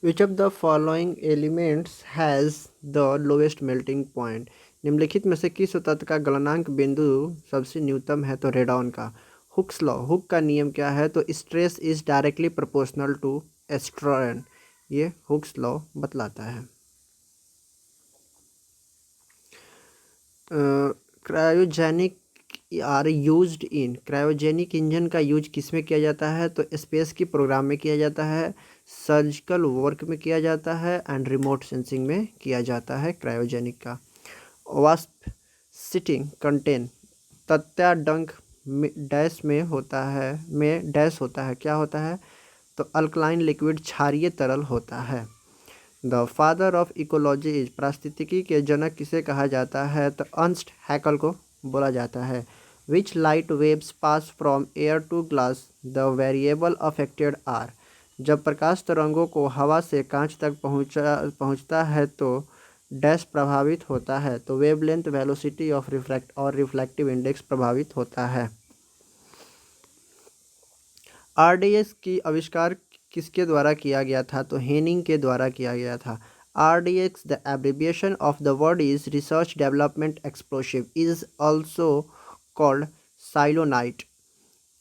Which of the following elements has the lowest melting point? निम्नलिखित में से किस तत्व का गलनांक बिंदु सबसे न्यूनतम है? तो रेडॉन का। हुक्स लॉ, हुक का नियम क्या है? तो stress is directly proportional to strain. ये हुक्स लॉ बतलाता है। Cryogenic are used in, cryogenic engine का यूज किस में किया जाता है? तो स्पेस की प्रोग्राम में किया जाता है, सर्जिकल वर्क में किया जाता है एंड रिमोट सेंसिंग में किया जाता है क्रायोजेनिक का। वास्प सिटिंग कंटेन, तत्याडंक डैश में होता है, में डैश होता है, क्या होता है? तो अल्कलाइन लिक्विड क्षारीय तरल होता है। The father of ecology is, पारिस्थितिकी के जनक किसे कहा जाता है? तो अर्नस्ट हैकल को बोला जाता है। Which light waves pass from air to glass, the variable affected are, जब प्रकाश तरंगों को हवा से कांच तक पहुंचता है तो डैश प्रभावित होता है? तो वेवलेंथ, वेलोसिटी ऑफ रिफ्रैक्ट और रिफ्लेक्टिव इंडेक्स प्रभावित होता है। आरडीएक्स की आविष्कार किसके द्वारा किया गया था? तो हेनिंग के द्वारा किया गया था। RDX, the abbreviation of the word is Research Development Explosive, is also called Cylonite.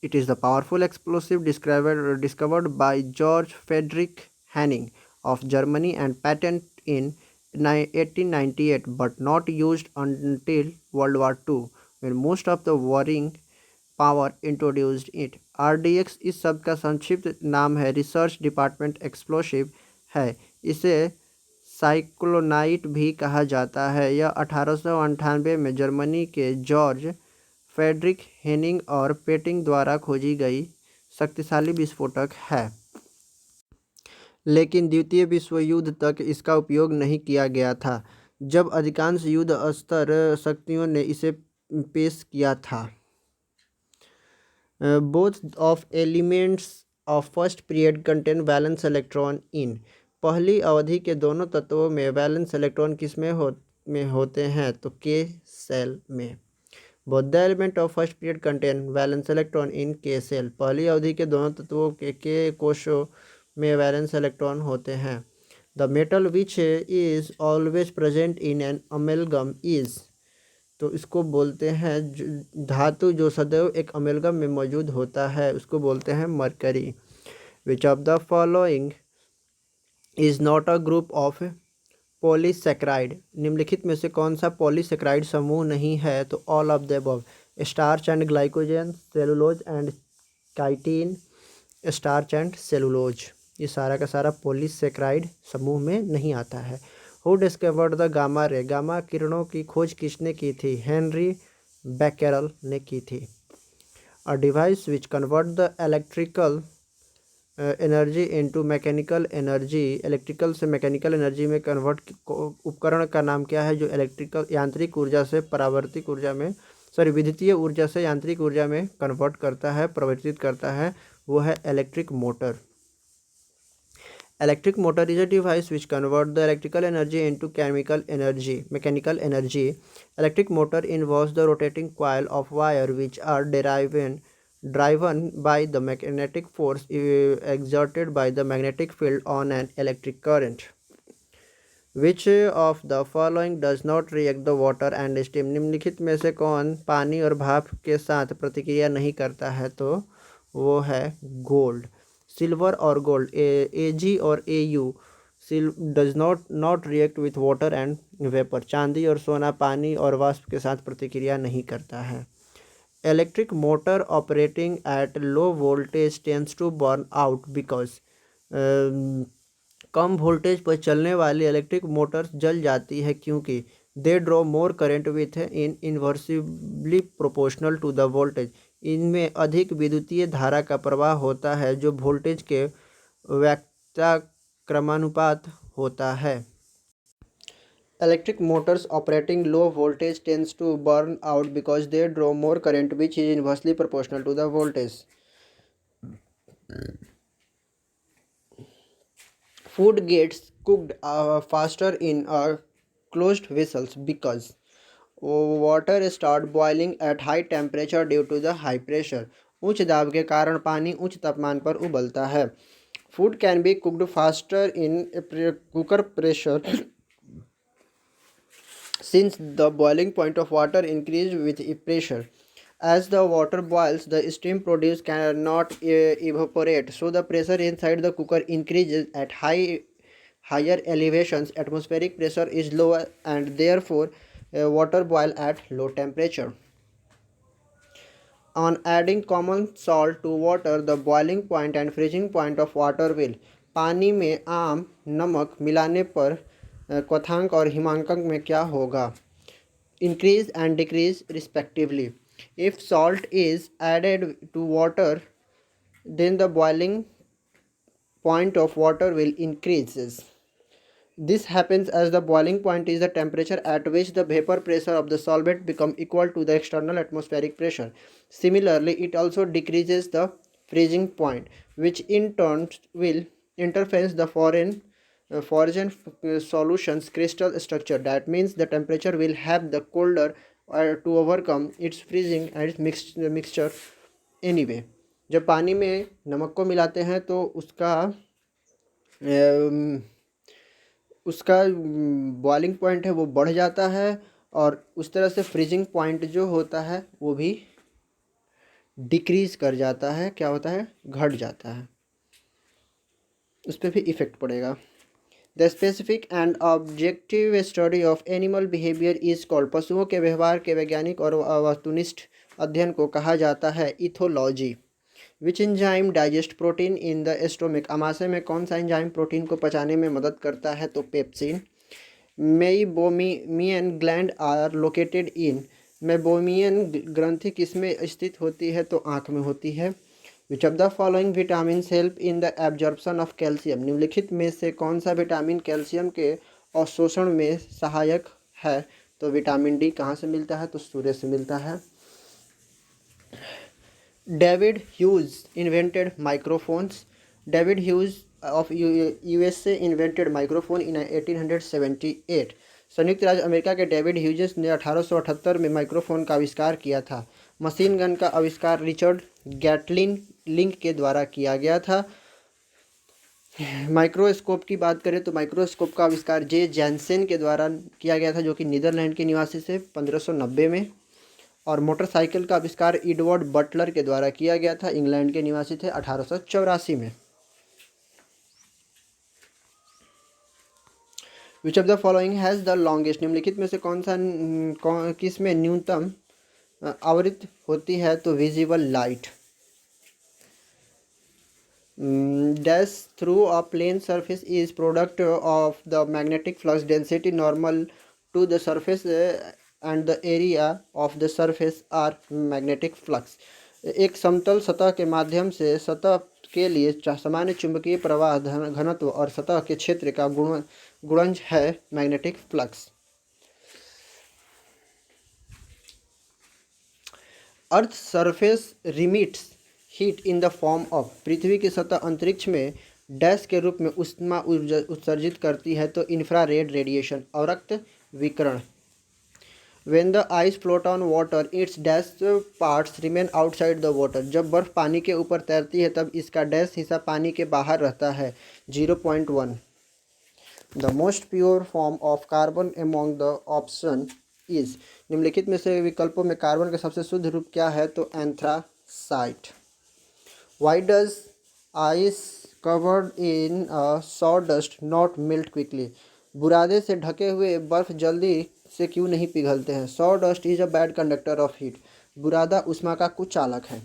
It is the powerful explosive discovered by George Friedrich Henning of Germany and patented in 1898, but not used until World War II, when most of the warring power introduced it. RDX इस शब्द का संक्षिप्त नाम है, research department explosive है। इसे साइक्लोनाइट भी कहा जाता है। यह 1898 में जर्मनी के जॉर्ज फ्रेडरिक हेनिंग और पेटिंग द्वारा खोजी गई शक्तिशाली विस्फोटक है, लेकिन द्वितीय विश्व युद्ध तक इसका उपयोग नहीं किया गया था, जब अधिकांश युद्ध स्तर शक्तियों ने इसे पेश किया था। Both of elements of first period contain valence electron in, पहली अवधि के दोनों तत्वों में वैलेंस इलेक्ट्रॉन किस में होते हैं? तो के सेल में। Both the element of first period contain valence electron in के सेल, पहली अवधि के दोनों तत्वों के कोशों में वैलेंस इलेक्ट्रॉन होते हैं। The metal which is always present in an amalgam is, तो इसको बोलते हैं धातु जो सदैव एक अमेलगम में मौजूद होता है, उसको बोलते हैं mercury. Which of the following is not a group of polysaccharide, निम्नलिखित में से कौन सा पॉलीसेक्राइड समूह नहीं है? तो all of the above, starch and glycogen, cellulose and chitin, starch and cellulose, ये सारा का सारा पॉलीसेक्राइड समूह में नहीं आता है। Who discovered the gamma ray, gamma किरणों की खोज किसने की थी? हेनरी बैकेरल ने की थी। A device which convert the electrical energy into mechanical energy, electrical से मैकेनिकल एनर्जी में कन्वर्ट उपकरण का नाम क्या है जो इलेक्ट्रिकल यांत्रिक ऊर्जा से परावर्तित ऊर्जा में, सॉरी विद्युतीय ऊर्जा से यांत्रिक ऊर्जा में कन्वर्ट करता है, परिवर्तित करता है? वो है electric motor. Electric motor is a device which converts the electrical energy into mechanical energy. Electric motor involves the rotating coil of wire which are driven by the magnetic force exerted by the magnetic field on an electric current. Which of the following does not react the water and steam? निम्नलिखित में से कौन पानी और भाप के साथ प्रतिक्रिया नहीं करता है? तो वो है गोल्ड। सिल्वर और गोल्ड, Ag और Au does not react with water and vapour, चांदी और सोना पानी और वाष्प के साथ प्रतिक्रिया नहीं करता है। Electric motor operating at low voltage tends to burn out because, कम वोल्टेज पर चलने वाली इलेक्ट्रिक मोटर्स जल जाती है क्योंकि they draw more current with in inversely proportional to the voltage, इनमें अधिक विद्युतीय धारा का प्रवाह होता है जो वोल्टेज के व्याख्याक्रमानुपात होता है। Electric motors operating low voltage tends to burn out because they draw more current which is inversely proportional to the voltage. Food gets cooked faster in closed vessels because water start boiling at high temperature due to the high pressure. उच्च दाब के कारण पानी उच्च तापमान पर उबलता है। Food can be cooked faster in a cooker pressure since the boiling point of water increases with pressure. As the water boils, the steam produced cannot evaporate, so the pressure inside the cooker increases at higher elevations. Atmospheric pressure is lower, and therefore water boil at low temperature. On adding common salt to water, the boiling point and freezing point of water will. पानी में आम नमक मिलाने पर क्वथनांक और हिमांकन में क्या होगा? Increase and decrease respectively. If salt is added to water, then the boiling point of water will increases. This happens as the boiling point is the temperature at which the vapor pressure of the solvent become equal to the external atmospheric pressure. Similarly, it also decreases the freezing point, which in turn will interference the foreign solution's crystal structure. That means the temperature will have the colder to overcome its freezing and its mixture anyway. जब पानी में नमक को मिलाते हैं तो उसका boiling point है वो बढ़ जाता है और उस तरह से फ्रीजिंग पॉइंट जो होता है वो भी डिक्रीज़ कर जाता है, क्या होता है, घट जाता है, उस पर भी इफ़ेक्ट पड़ेगा. The specific and objective study of animal behaviour is called. पशुओं के व्यवहार के वैज्ञानिक और वस्तुनिष्ठ अध्ययन को कहा जाता है ethology. Which enzyme digest protein in the stomach. आमाशय में कौन सा एंजाइम प्रोटीन को पचाने में मदद करता है? तो pepsin. Meibomian gland are located in. Meibomian ग्रंथि किसमें स्थित होती है? तो आँख में होती है. Which of the following vitamin help in the absorption of calcium. निम्नलिखित में से कौन सा विटामिन कैल्शियम के अवशोषण में सहायक है? तो विटामिन डी. कहाँ से मिलता है? तो सूर्य से मिलता है. David Hughes invented microphones. David Hughes of USA invented microphone in 1878. संयुक्त राज्य अमेरिका के डेविड ह्यूजेस ने 1878 में माइक्रोफोन का आविष्कार किया था. मशीन गन का आविष्कार रिचर्ड गैटलिन लिंक के द्वारा किया गया था. माइक्रोस्कोप की बात करें तो माइक्रोस्कोप का आविष्कार जे जैनसेन के द्वारा किया गया था, जो कि नीदरलैंड के निवासी से 1590 में. और मोटरसाइकिल का आविष्कार एडवर्ड बटलर के द्वारा किया गया था, इंग्लैंड के निवासी थे, 1884 में. Which of the following has the longest. निम्नलिखित में से किस में न्यूनतम आवृत्ति होती है? तो visible light. Dash through a plane surface is product of the magnetic flux density normal to the surface and the area of the surface are magnetic flux. एक समतल सतह के माध्यम से सतह के लिए सामान्य चुंबकीय प्रवाह घनत्व और सतह के क्षेत्र का गुणज है magnetic flux. Earth surface emits heat in the form of. पृथ्वी की सतह अंतरिक्ष में डैश के रूप में ऊष्मा उत्सर्जित करती है, तो इंफ्रारेड रेडिएशन, अवरक्त विकिरण. When the ice float on water, its dash parts remain outside the water. जब बर्फ़ पानी के ऊपर तैरती है तब इसका डैश हिस्सा पानी के बाहर रहता है, 0.1. The most pure form of carbon among the option is. निम्नलिखित में से विकल्पों में कार्बन का सबसे शुद्ध रूप क्या है? तो anthracite. Why does ice covered in sawdust not melt quickly? बुरादे से ढके हुए बर्फ़ जल्दी से क्यों नहीं पिघलते हैं? Sawdust is a bad conductor of heat. बुरादा उष्मा का कुचालक है.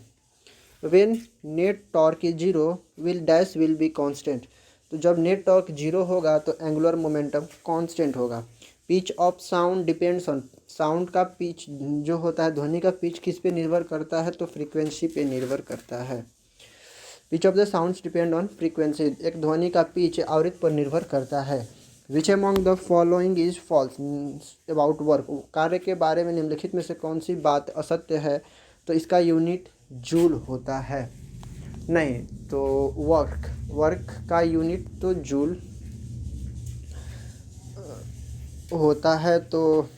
When net torque is zero will dash will be constant. तो जब नेट टॉर्क जीरो होगा तो एंगुलर मोमेंटम कांस्टेंट होगा. Pitch of sound depends on. Sound का पिच जो होता है, ध्वनि का पिच किस पे निर्भर करता है? तो फ्रीक्वेंसी पे निर्भर करता है. Pitch of the sounds depend on frequency. एक ध्वनि का पिच आवृत्ति पर निर्भर करता है. Which among the following is false about work. कार्य के बारे में निम्नलिखित में से कौन सी बात असत्य है? तो इसका यूनिट जूल होता है. नहीं, तो वर्क का यूनिट तो जूल होता है. तो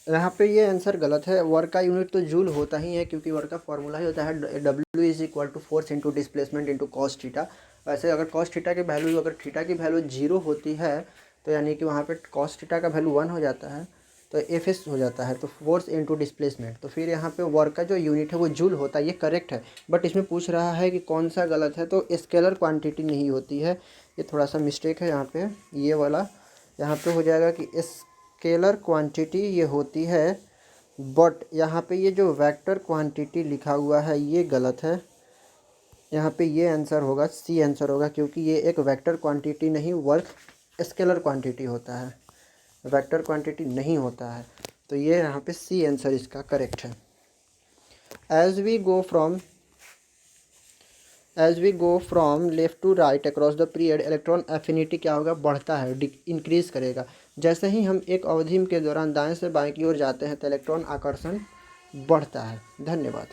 यहाँ पे ये आंसर गलत है। वर्क का यूनिट तो जूल होता ही है, क्योंकि वर्क का फॉर्मूला ही होता है W is equal to force into displacement into cos theta. वैसे अगर कॉस थीटा की वैल्यू, अगर थीटा की वैल्यू 0 होती है तो यानी कि वहाँ पे कॉस थीटा का वैल्यू 1 हो जाता है, तो एफ एस हो जाता है, तो फोर्स इंटू डिस्प्लेसमेंट। तो फिर यहाँ पे वर्क का जो यूनिट है वो जूल होता है, ये करेक्ट है। बट इसमें पूछ रहा है कि कौन सा गलत है, तो स्केलर क्वांटिटी नहीं होती है, ये थोड़ा सा मिस्टेक है यहाँ पे, ये वाला। यहाँ पे हो जाएगा कि स्केलर क्वांटिटी ये होती है, बट यहाँ पे ये जो वेक्टर क्वांटिटी लिखा हुआ है ये गलत है। यहाँ पे ये आंसर होगा, सी आंसर होगा, क्योंकि ये एक वेक्टर क्वांटिटी नहीं, वर्क स्केलर क्वांटिटी होता है, वेक्टर क्वांटिटी नहीं होता है। तो ये यहाँ पे सी आंसर इसका करेक्ट है। As we go from left to right across the period, electron affinity क्या होगा, बढ़ता है, इंक्रीज करेगा। जैसे ही हम एक अवधि के दौरान दाएं से बाएं की ओर जाते हैं तो इलेक्ट्रॉन आकर्षण बढ़ता है। धन्यवाद।